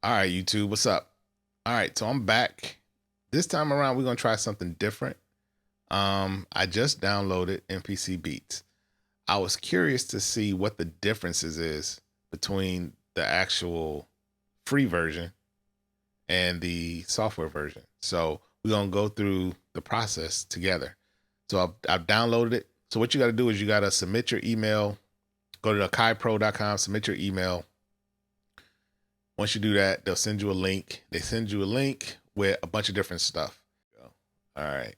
All right, YouTube, what's up? All right, so I'm back. This time around, we're gonna try something different. I just downloaded MPC Beats. I was curious to see what the differences is between the actual free version and the software version. So we're gonna go through the process together. So I've downloaded it. So what you got to do is you got to submit your email. Go to akaipro.com, submit your email. Once you do that, they'll send you a link. They send you a link with a bunch of different stuff. All right.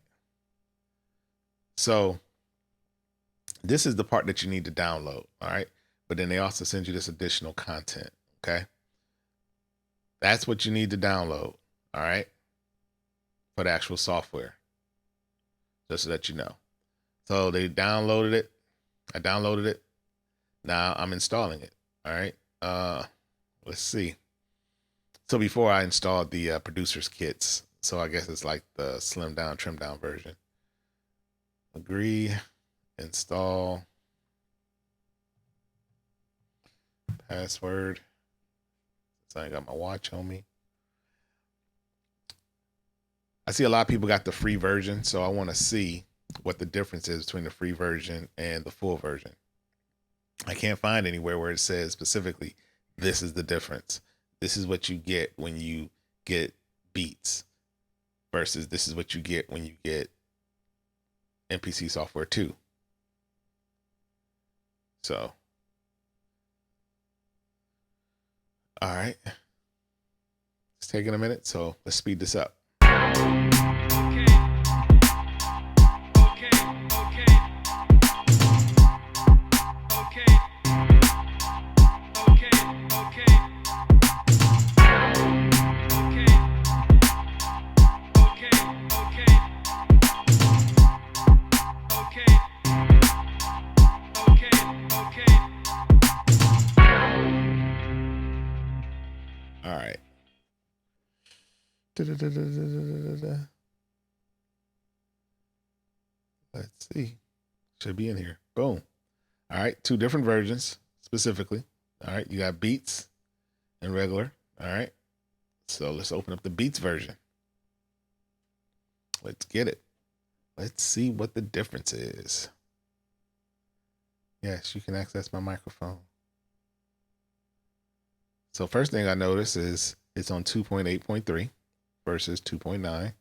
So this is the part that you need to download. All right. But then they also send you this additional content. Okay. That's what you need to download. All right. For the actual software. Just so that you know. So they downloaded it. I downloaded it. Now I'm installing it. All right. Let's see. So before I installed the producer's kits, so I guess it's like the slim down, trim down version. Agree, install, password. So I got my watch on me. I see a lot of people got the free version, so I want to see what the difference is between the free version and the full version. I can't find anywhere where it says specifically, this is the difference. This is what you get when you get Beats versus this is what you get when you get MPC Software 2. So, all right. It's taking a minute, so let's speed this up. All right. Let's see. Should be in here. Boom. All right. Two different versions specifically. All right. You got Beats and regular. All right. So let's open up the Beats version. Let's get it. Let's see what the difference is. Yes, you can access my microphone. So first thing I notice is it's on 2.8.3 versus 2.9.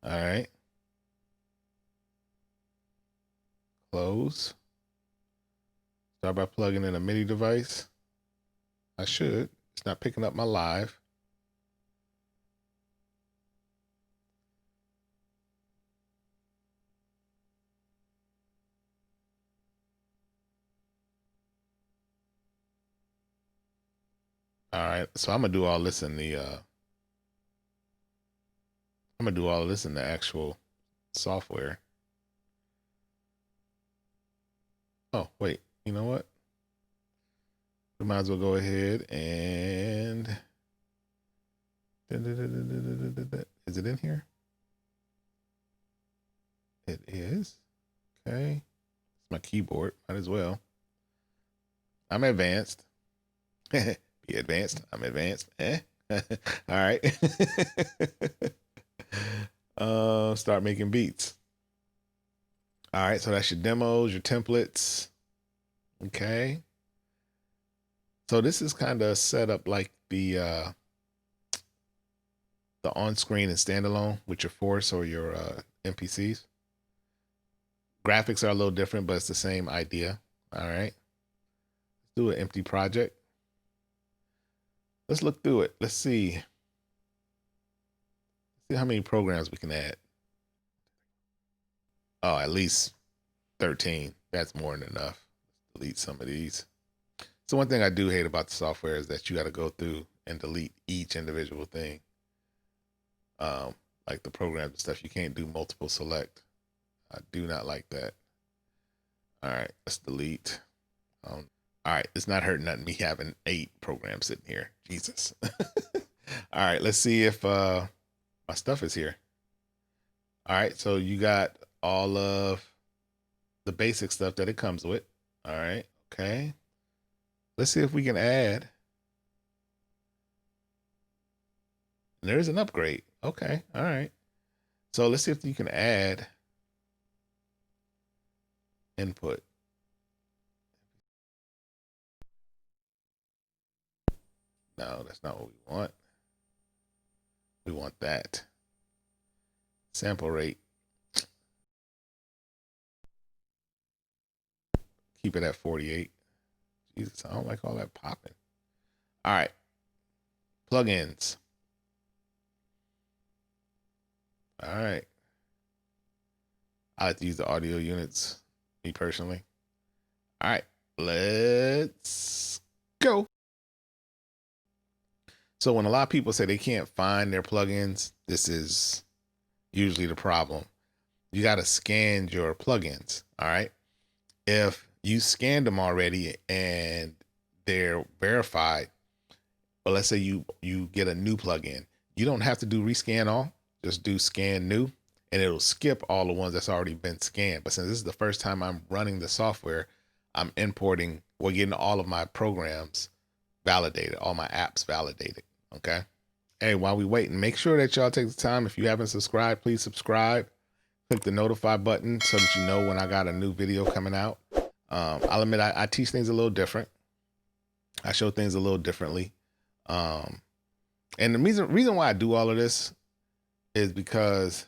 All right. Close. Start by plugging in a MIDI device. I should. It's not picking up my live. All right. So I'm gonna do all this in the I'm gonna do all this in the actual software. Oh, wait. You know what? We might as well go ahead and is it in here? It is. Okay. It's my keyboard. Might as well. I'm advanced. Be advanced. I'm advanced. All right. Start making beats. All right, so that's your demos, your templates. Okay. So this is kind of set up like the on-screen and standalone with your Force or your MPCs. Graphics are a little different, but it's the same idea. All right. Let's do an empty project. Let's look through it. Let's see. See how many programs we can add. Oh, at least 13. That's more than enough. Delete some of these. So one thing I do hate about the software is that you got to go through and delete each individual thing. Like the programs and stuff, you can't do multiple select. I do not like that. All right, let's delete. All right, it's not hurting nothing me having 8 programs sitting here. Jesus. All right, let's see if my stuff is here. All right, so you got all of the basic stuff that it comes with. All right, okay. Let's see if we can add There's an upgrade. Okay. All right. So let's see if you can add input. No, that's not what we want. We want that. Sample rate. Keep it at 48. Jesus, I don't like all that popping. All right. Plugins. All right. I like to use the audio units, me personally. All right. Let's go. So when a lot of people say they can't find their plugins, this is usually the problem. You got to scan your plugins. All right. If you scanned them already and they're verified, but let's say you get a new plugin, you don't have to do rescan all. Just do scan new, and it'll skip all the ones that's already been scanned. But since this is the first time I'm running the software, I'm importing, we're getting all of my programs validated, all my apps validated. Okay. Hey, while we wait, and make sure that y'all take the time. If you haven't subscribed, please subscribe. Click the notify button so that you know when I got a new video coming out. I'll admit I teach things a little different. I show things a little differently. And the reason why I do all of this is because,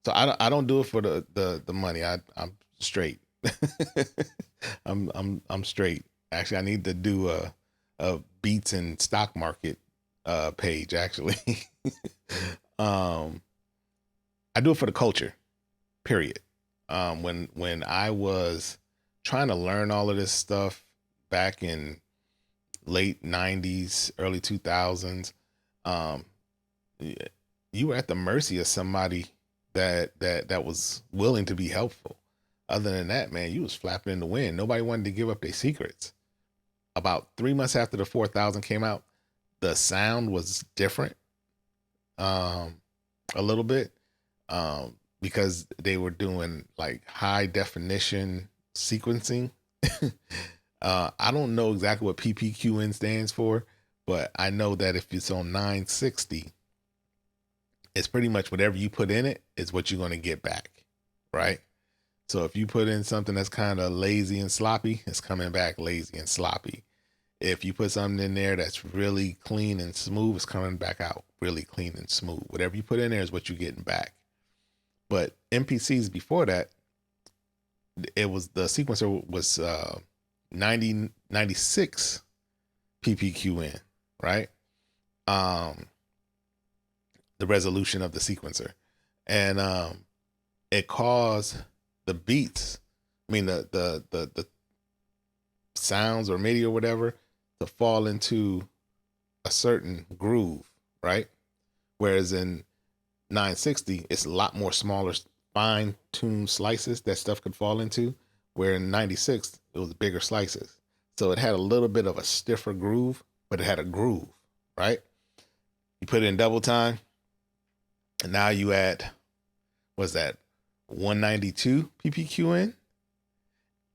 so I don't do it for the money. I'm straight. I'm straight. Actually, I need to do a beats and stock market page actually. I do it for the culture, period. When I was trying to learn all of this stuff back in late 90s, early 2000s, you were at the mercy of somebody that was willing to be helpful. Other than that, man, you was flapping in the wind. Nobody wanted to give up their secrets. About 3 months after the 4000 came out, the sound was different, a little bit, because they were doing like high definition sequencing. I don't know exactly what PPQN stands for, but I know that if it's on 960, it's pretty much whatever you put in it is what you're going to get back, right? So if you put in something that's kind of lazy and sloppy, it's coming back lazy and sloppy. If you put something in there that's really clean and smooth, it's coming back out really clean and smooth. Whatever you put in there is what you're getting back. But MPCs before that, it was, the sequencer was 96 PPQN, right? The resolution of the sequencer. And it caused the beats, I mean the sounds or MIDI or whatever, to fall into a certain groove, right? Whereas in 960, it's a lot more smaller, fine-tuned slices that stuff could fall into, where in 96, it was bigger slices. So it had a little bit of a stiffer groove, but it had a groove, right? You put it in double time, and now you add, what's that, 192 PPQN,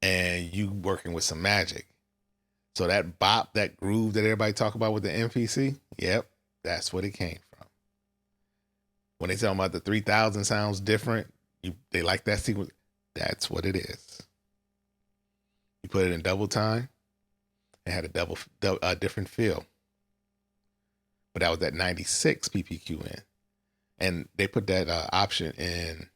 and you working with some magic. So that bop, that groove that everybody talk about with the MPC, yep, that's what it came from. When they talking about the 3000 sounds different, they like that sequence, that's what it is. You put it in double time, it had a different feel. But that was at 96 PPQN. And they put that option in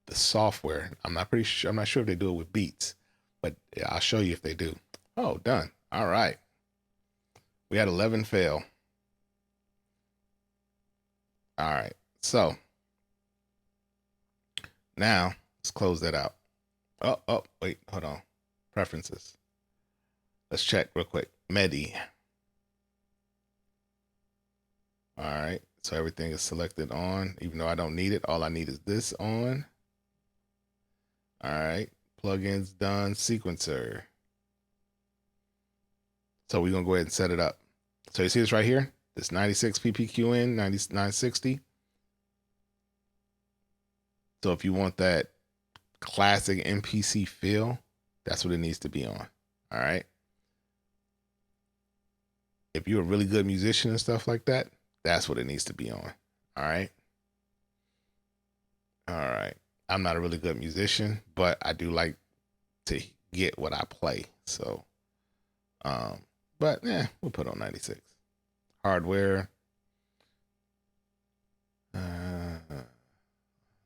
the software. I'm not sure if they do it with Beats, but yeah, I'll show you if they do. Oh, done. All right. We had 11 fail. All right. So now let's close that out. Oh, wait, hold on. Preferences. Let's check real quick. MIDI. All right. So everything is selected on, even though I don't need it. All I need is this on. All right. Plugins done. Sequencer. So we're going to go ahead and set it up. So you see this right here? This 96 PPQN, 960. So if you want that classic MPC feel, that's what it needs to be on. All right. If you're a really good musician and stuff like that, that's what it needs to be on. All right. All right. I'm not a really good musician, but I do like to get what I play. So, but yeah, we'll put on 96. Hardware. All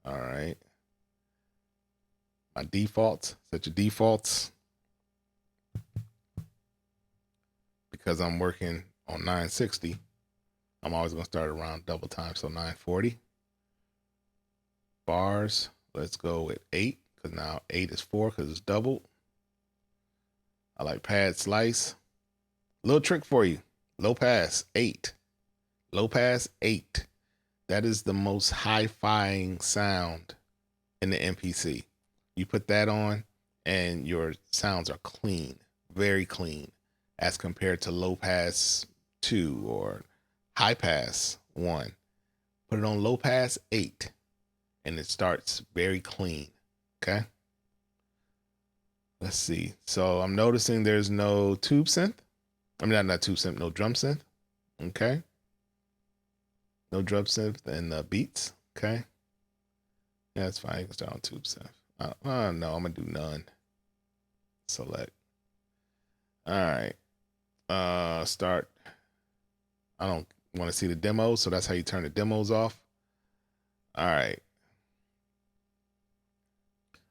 right. My defaults, set your defaults. Because I'm working on 960, I'm always going to start around double time. So 940. Bars, let's go with 8, because now 8 is 4 because it's doubled. I like pad slice. Little trick for you. Low pass, 8. Low pass, 8. That is the most hi-fiing sound in the MPC. You put that on and your sounds are clean, very clean, as compared to low pass 2 or high pass 1. Put it on low pass 8 and it starts very clean. Okay. Let's see. So I'm noticing there's no tube synth. I mean, not tube synth, no drum synth. Okay. No drum synth and beats. Okay. Yeah, that's fine. You can start on tube synth. No, I'm gonna do none. Select. All right. Start. I don't want to see the demos, so that's how you turn the demos off. All right.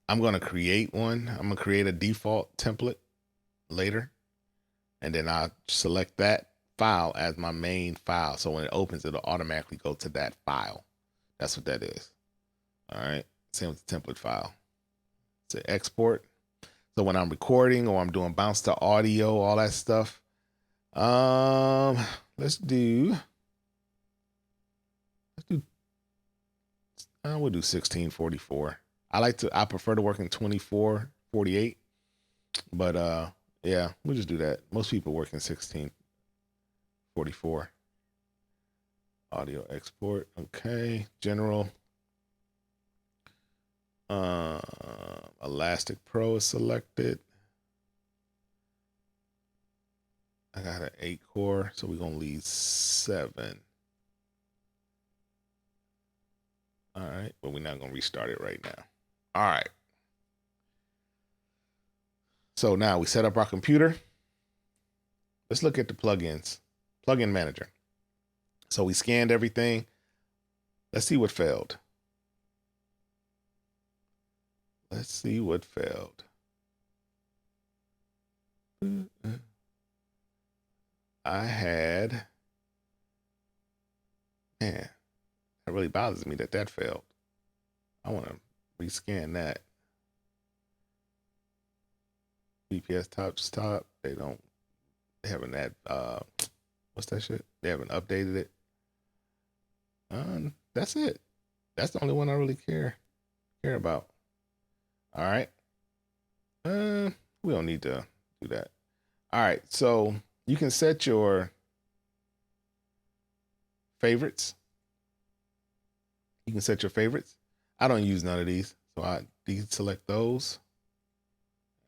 I'm gonna create one. I'm gonna create a default template later, and then I'll select that file as my main file. So when it opens, it'll automatically go to that file. That's what that is. All right. Same with the template file. Say export. So when I'm recording or I'm doing bounce to audio, all that stuff. Let's do we'll do 1644. I prefer to work in 2448, but yeah, we'll just do that. Most people work in 1644. Audio export. Okay. General. Elastic Pro is selected. I got an 8 core, so we're gonna leave 7. All right, but we're not gonna restart it right now. All right. So now we set up our computer. Let's look at the plugins. Plugin manager. So we scanned everything. Let's see what failed. Let's see what failed. I had, man, that really bothers me that failed. I want to rescan that. BPS top. They haven't had, what's that shit? They haven't updated it. That's it. That's the only one I really care about. All right. We don't need to do that. All right. So you can set your favorites. You can set your favorites. I don't use none of these, so I deselect those.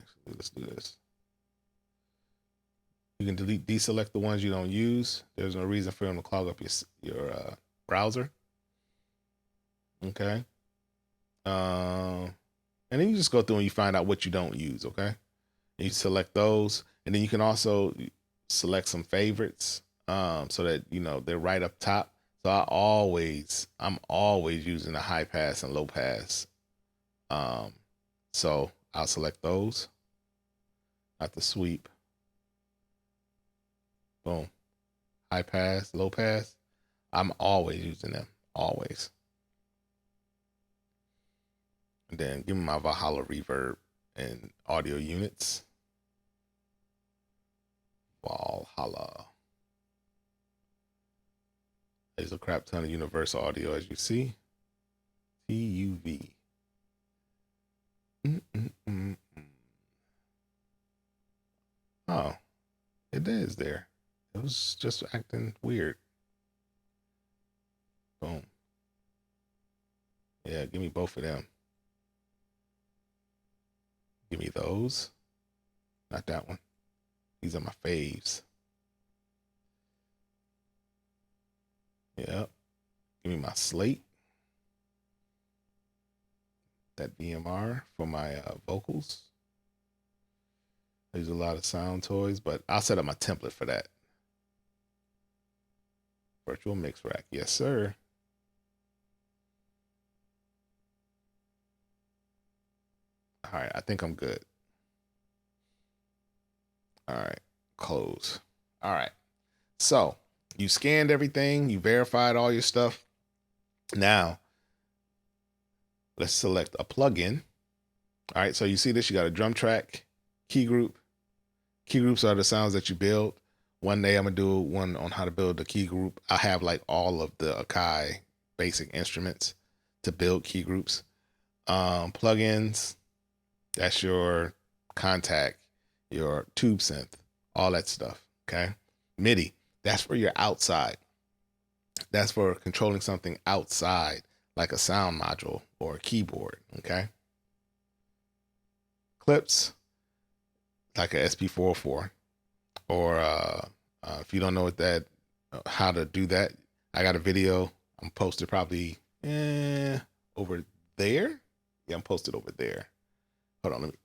Actually, let's do this. You can deselect the ones you don't use. There's no reason for them to clog up your browser. Okay. And then you just go through and you find out what you don't use. Okay. And you select those, and then you can also select some favorites, so that they're right up top. So I'm always using the high pass and low pass. So I'll select those. At the sweep. Boom. High pass, low pass. I'm always using them. Always. And then give me my Valhalla reverb and audio units. Valhalla. There's a crap ton of universal audio, as you see. TUV. Oh, it is there. It was just acting weird. Boom. Yeah, give me both of them. Give me those. Not that one. These are my faves. Yep. Give me my slate. That DMR for my vocals. I use a lot of sound toys, but I'll set up my template for that. Virtual mix rack. Yes, sir. All right, I think I'm good. All right, close. All right. So you scanned everything, you verified all your stuff. Now, let's select a plugin. All right, so you see this, you got a drum track, key group. Key groups are the sounds that you build. One day I'm gonna do one on how to build a key group. I have like all of the Akai basic instruments to build key groups. Plugins, that's your contact, your tube synth, all that stuff, okay? MIDI, that's for your outside. That's for controlling something outside, like a sound module or a keyboard, okay? Clips, like a SP404, or if you don't know what that, how to do that, I got a video. I'm posted probably over there. Yeah, I'm posted over there. Hold on, let me.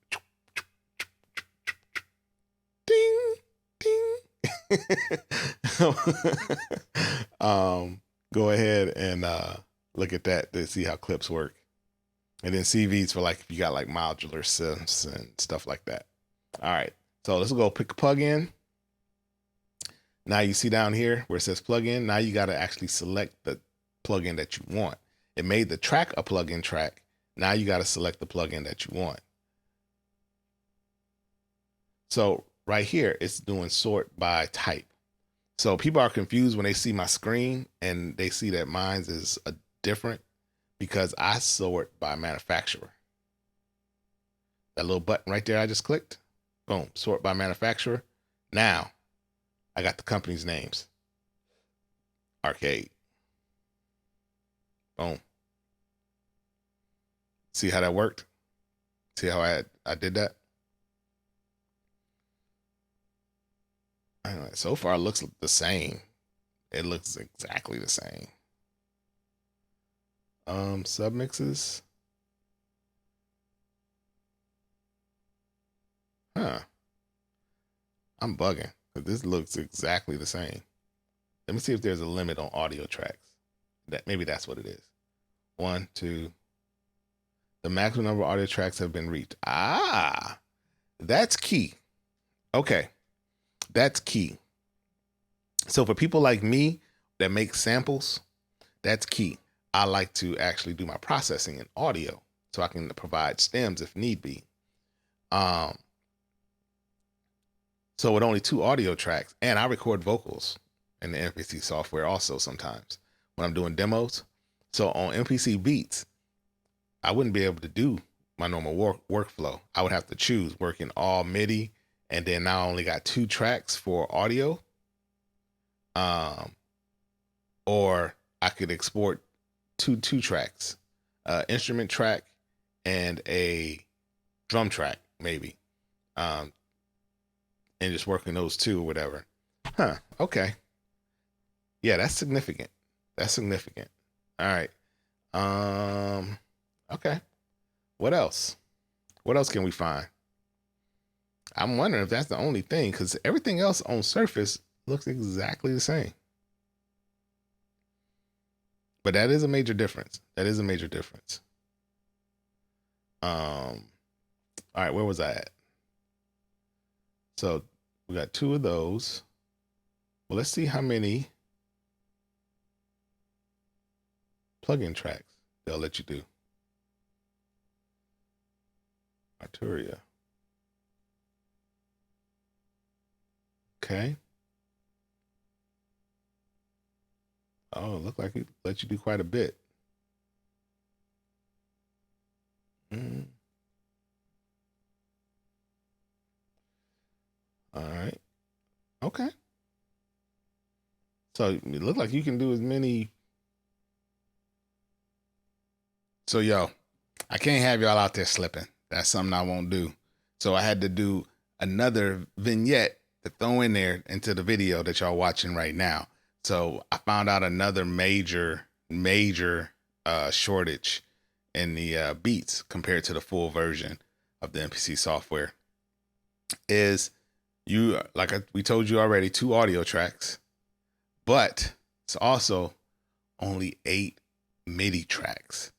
Go ahead and look at that to see how clips work, and then CVs for like if you got like modular synths and stuff like that. All right, so let's go pick a plugin. Now you see down here where it says plugin. Now you got to actually select the plugin that you want. It made the track a plugin track. Now you got to select the plugin that you want. So right here, it's doing sort by type. So people are confused when they see my screen and they see that mine's is different because I sort by manufacturer. That little button right there I just clicked, boom, sort by manufacturer. Now I got the company's names. Arcade. Boom. See how that worked? See how I did that? Anyway, so far it looks the same. It looks exactly the same. Submixes. Huh. I'm bugging because this looks exactly the same. Let me see if there's a limit on audio tracks. Maybe that's what it is. 1, 2. The maximum number of audio tracks have been reached. Ah, that's key. Okay, that's key. So for people like me that make samples, that's key. I like to actually do my processing in audio so I can provide stems if need be. So with only 2 audio tracks, and I record vocals in the MPC software also sometimes when I'm doing demos. So on MPC Beats, I wouldn't be able to do my normal workflow. I would have to choose working all MIDI, and then now I only got 2 tracks for audio. Or I could export two tracks, instrument track and a drum track maybe, and just working those 2 or whatever. Huh? Okay. Yeah, that's significant. That's significant. All right. Okay. What else? What else can we find? I'm wondering if that's the only thing, because everything else on surface looks exactly the same. But that is a major difference. That is a major difference. All right, where was I at? So we got 2 of those. Well, let's see how many plugin tracks they'll let you do. Arturia. Okay. Oh, it looked like it let you do quite a bit. All right. Okay. So it looked like you can do as many. So yo, I can't have y'all out there slipping. That's something I won't do. So I had to do another vignette to throw in there into the video that y'all watching right now. So I found out another major shortage in the Beats compared to the full version of the MPC software is we told you already, 2 audio tracks, but it's also only 8 MIDI tracks.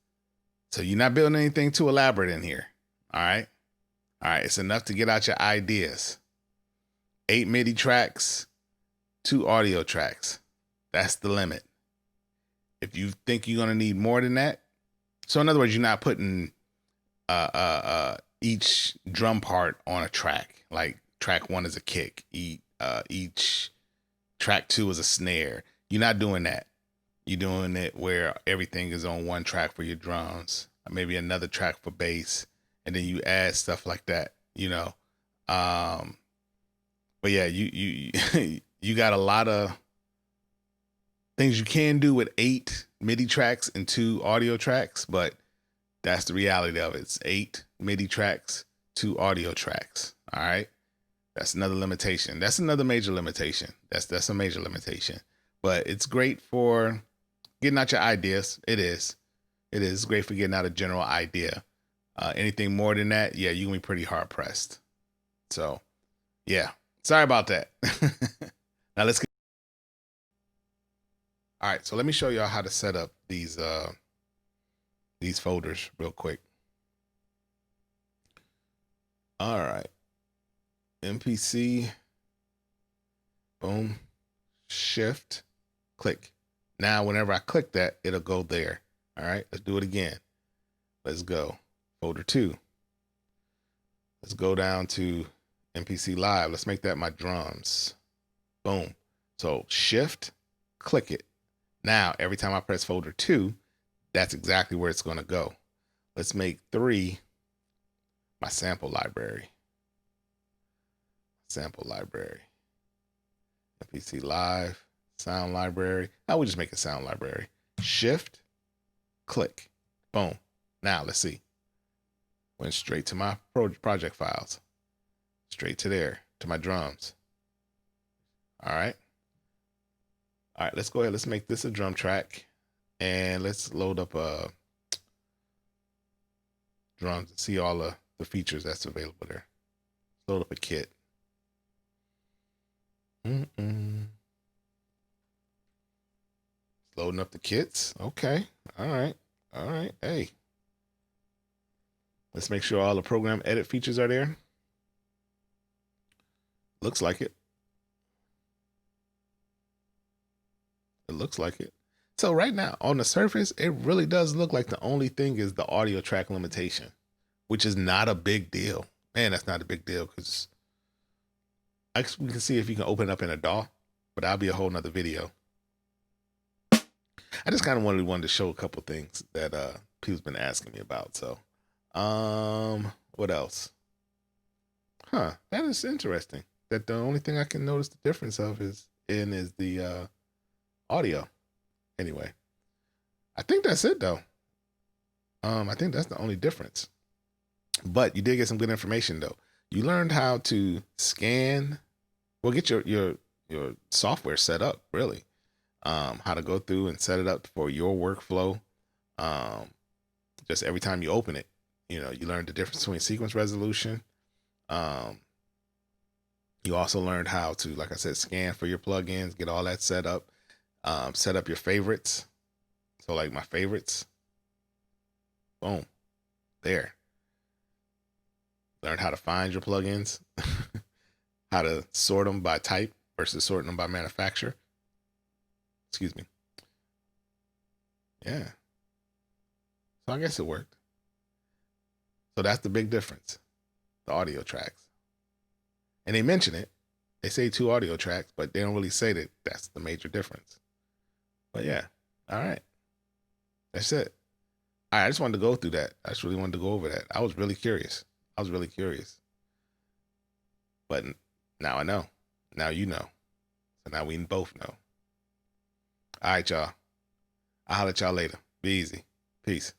So you're not building anything too elaborate in here. All right. It's enough to get out your ideas. 8 MIDI tracks, 2 audio tracks. That's the limit. If you think you're gonna need more than that, so in other words, you're not putting each drum part on a track. Like track 1 is a kick. Each track 2 is a snare. You're not doing that. You're doing it where everything is on one track for your drums, maybe another track for bass, and then you add stuff like that, you know. But yeah, you you got a lot of things you can do with 8 MIDI tracks and 2 audio tracks, but that's the reality of it. It's 8 MIDI tracks, 2 audio tracks. All right. That's another limitation. That's another major limitation. That's a major limitation. But it's great for getting out your ideas. It is. It is great for getting out a general idea. Anything more than that, yeah, you're gonna be pretty hard pressed. So yeah. Sorry about that. Now let's get. All right, so let me show y'all how to set up these folders real quick. All right. MPC, boom, shift, click. Now, whenever I click that, it'll go there. All right, let's do it again. Let's go. Folder 2. Let's go down to MPC Live. Let's make that my drums. Boom. So shift, click it. Now, every time I press folder 2, that's exactly where it's going to go. Let's make 3 my sample library. Sample library. MPC Live, sound library. I would just make a sound library. Shift, click, boom. Now, let's see. Went straight to my project files. Straight to there, to my drums. All right. All right, let's go ahead. Let's make this a drum track. And let's load up drums and see all the features that's available there. Load up a kit. Loading up the kits. Okay. All right. All right. Hey. Let's make sure all the program edit features are there. Looks like it. It looks like it. So right now on the surface, it really does look like the only thing is the audio track limitation, which is not a big deal. Man, that's not a big deal because we can see if you can open it up in a DAW, but that'll be a whole nother video. I just kind of wanted to show a couple things that people's been asking me about. So, what else? That is interesting. That the only thing I can notice the difference of is the audio. Anyway, I think that's it though. I think that's the only difference. But you did get some good information though. You learned how to scan, well, get your software set up, really. How to go through and set it up for your workflow. Just every time you open it, you learned the difference between sequence resolution. You also learned how to, like I said, scan for your plugins, get all that set up, set up your favorites. So like my favorites, boom, there. Learn how to find your plugins, how to sort them by type versus sorting them by manufacturer. Excuse me. Yeah. So I guess it worked. So that's the big difference, the audio tracks. And they mention it. They say 2 audio tracks, but they don't really say that that's the major difference. But yeah, all right. That's it. All right, I just wanted to go through that. I just really wanted to go over that. I was really curious. But now I know. Now you know. So now we both know. All right, y'all. I'll holler at y'all later. Be easy. Peace.